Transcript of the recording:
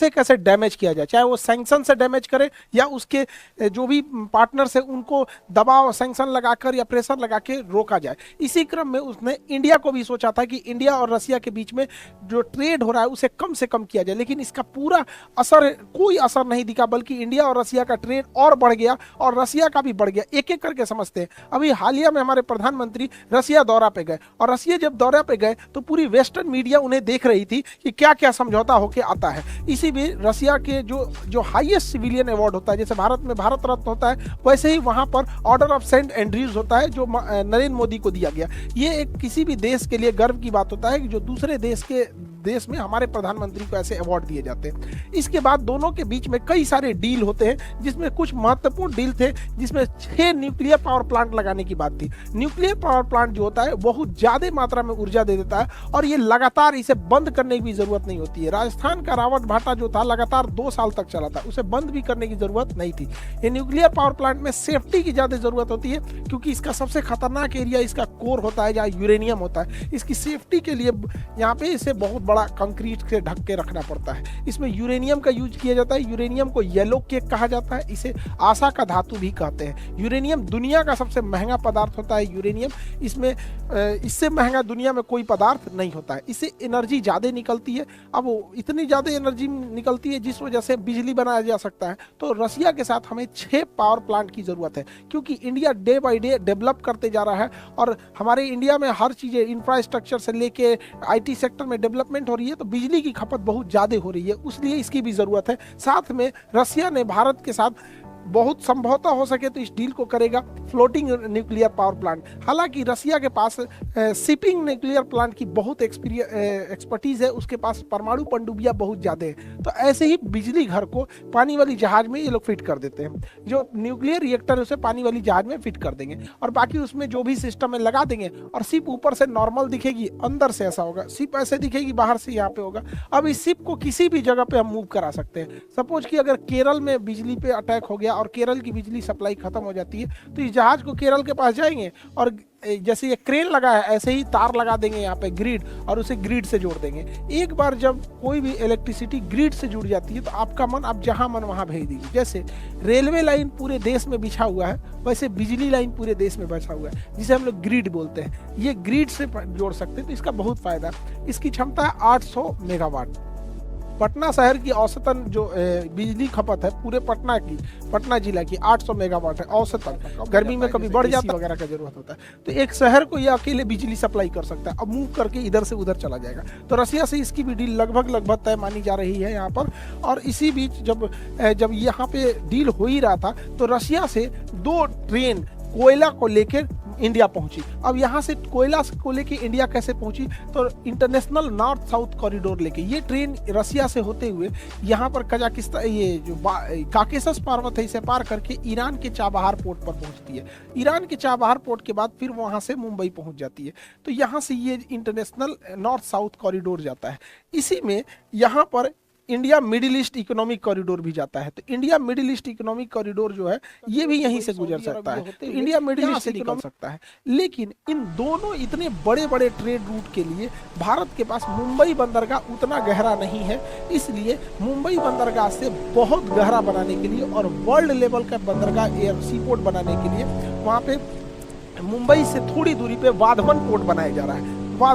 कैसे कैसे डैमेज किया जाए, चाहे वो सैंक्शन से डैमेज करे या उसके जो भी पार्टनर्स है उनको दबाव सैंक्शन लगाकर या प्रेशर लगा के रोका जाए। इसी क्रम में उसने इंडिया को भी सोचा था कि इंडिया और रसिया के बीच में जो ट्रेड हो रहा है उसे कम से कम किया जाए, लेकिन इसका पूरा असर, कोई असर नहीं दिखा, बल्कि इंडिया और रसिया का ट्रेड और बढ़ गया और रसिया का भी बढ़ गया। एक एक करके समझते हैं। अभी हालिया में हमारे प्रधानमंत्री रसिया दौरा पे गए और रसिया जब दौरा पे गए तो पूरी वेस्टर्न मीडिया उन्हें देख रही थी कि क्या क्या समझौता होके आता है। इसी भी रसिया के जो हाईएस्ट सिविलियन अवार्ड होता है, जैसे भारत में भारत रत्न होता है, वैसे ही वहां पर ऑर्डर ऑफ सेंट एंड्रयूज होता है जो नरेंद्र मोदी को दिया गया। ये एक किसी भी देश के लिए गर्व की बात होता है कि जो दूसरे देश में हमारे प्रधानमंत्री को ऐसे अवार्ड दिए जाते हैं। इसके बाद दोनों के बीच में कई सारे डील होते हैं, जिसमें कुछ महत्वपूर्ण डील थे, जिसमें 6 न्यूक्लियर पावर प्लांट लगाने की बात थी। न्यूक्लियर पावर प्लांट जो होता है बहुत ज्यादा मात्रा में ऊर्जा दे देता है और ये लगातार, इसे बंद करने की भी जरूरत नहीं होती है। राजस्थान का रावत भाटा जो था लगातार 2 साल तक चला था, उसे बंद भी करने की जरूरत नहीं थी। ये न्यूक्लियर पावर प्लांट में सेफ्टी की ज्यादा जरूरत होती है, क्योंकि इसका सबसे खतरनाक एरिया इसका कोर होता है जहाँ यूरेनियम होता है। इसकी सेफ्टी के लिए यहाँ पे इसे बहुत बड़ा कंक्रीट से ढक के रखना पड़ता है। इसमें यूरेनियम का यूज किया जाता है। यूरेनियम को येलो केक कहा जाता है, इसे आशा का धातु भी कहते हैं। यूरेनियम दुनिया का सबसे महंगा पदार्थ होता है। यूरेनियम, इसमें इससे महंगा दुनिया में कोई पदार्थ नहीं होता है। इससे एनर्जी ज़्यादा निकलती है। अब इतनी ज़्यादा एनर्जी निकलती है जिस वजह से बिजली बनाया जा सकता है। तो रसिया के साथ हमें 6 पावर प्लांट की ज़रूरत है, क्योंकि India day by day develop करते जा रहा है और हमारे इंडिया में हर चीज़ें, इंफ्रास्ट्रक्चर से लेके IT सेक्टर में डेवलपमेंट हो रही है, तो बिजली की खपत बहुत ज़्यादा हो रही है, इसलिए इसकी भी ज़रूरत है। साथ में रसिया ने भारत के साथ बहुत संभवतः हो सके तो इस डील को करेगा फ्लोटिंग न्यूक्लियर पावर प्लांट। हालांकि रसिया के पास शिपिंग न्यूक्लियर प्लांट की बहुत एक्सपर्टीज है, उसके पास परमाणु पनडुब्बियां बहुत ज़्यादा है। तो ऐसे ही बिजली घर को पानी वाली जहाज में ये लोग फिट कर देते हैं। जो न्यूक्लियर रिएक्टर है उसे पानी वाली जहाज में फिट कर देंगे और बाकी उसमें जो भी सिस्टम है लगा देंगे। और शिप ऊपर से नॉर्मल दिखेगी, अंदर से ऐसा होगा, शिप ऐसे दिखेगी, बाहर से यहाँ पे होगा। अब इस शिप को किसी भी जगह पे हम मूव करा सकते हैं। सपोज कि अगर केरल में बिजली पे अटैक हो गया और केरल की बिजली सप्लाई खत्म हो जाती है, तो इस जहाज को केरल के पास जाएंगे और जैसे ये क्रेन लगा है ऐसे ही तार लगा देंगे यहाँ पे ग्रिड, और उसे ग्रिड से जोड़ देंगे। एक बार जब कोई भी इलेक्ट्रिसिटी ग्रिड से जुड़ जाती है तो आपका मन, आप जहां मन वहां भेज दीजिए। जैसे रेलवे लाइन पूरे देश में बिछा हुआ है, वैसे बिजली लाइन पूरे देश में बिछा हुआ है, जिसे हम लोग ग्रिड बोलते हैं। ये ग्रिड से जोड़ सकते हैं, तो इसका बहुत फायदा। इसकी क्षमता है 800 मेगावाट। पटना शहर की औसतन जो बिजली खपत है पूरे पटना जिला की 800 मेगावाट है औसतन। गर्मी में कभी बढ़ जाता है वगैरह का जरूरत होता है, तो एक शहर को ये अकेले बिजली सप्लाई कर सकता है। अब मूव करके इधर से उधर चला जाएगा। तो रसिया से इसकी भी डील लगभग तय मानी जा रही है यहाँ पर। और इसी बीच जब यहाँ पे डील हो ही रहा था तो रसिया से 2 ट्रेन कोयला को लेकर इंडिया पहुंची। अब यहाँ से कोयला को लेके इंडिया कैसे पहुंची, तो इंटरनेशनल नॉर्थ साउथ कॉरिडोर लेके ये ट्रेन रसिया से होते हुए यहाँ पर कजाकिस्तान, ये जो काकेशस पर्वत है, इसे पार करके ईरान के चाबहार पोर्ट पर पहुंचती है। ईरान के चाबहार पोर्ट के बाद फिर वहाँ से मुंबई पहुंच जाती है। तो यहाँ से ये इंटरनेशनल नॉर्थ साउथ कॉरिडोर जाता है। इसी में यहाँ पर India middle east economic corridor भी जाता है। तो India middle east economic corridor जो है ये भी यहीं से गुजर सकता है, तो इंडिया मिडिल ईस्ट से निकल सकता है। लेकिन इन दोनों इतने बड़े बड़े ट्रेड रूट के लिए भारत के पास मुंबई बंदरगाह उतना गहरा नहीं है, इसलिए मुंबई बंदरगाह से बहुत गहरा बनाने के लिए और वर्ल्ड लेवल का बंदरगाह एयर सीपोर्ट बनाने के लिए वहाँ पे मुंबई से थोड़ी दूरी पे वाधवन पोर्ट बनाया जा रहा है।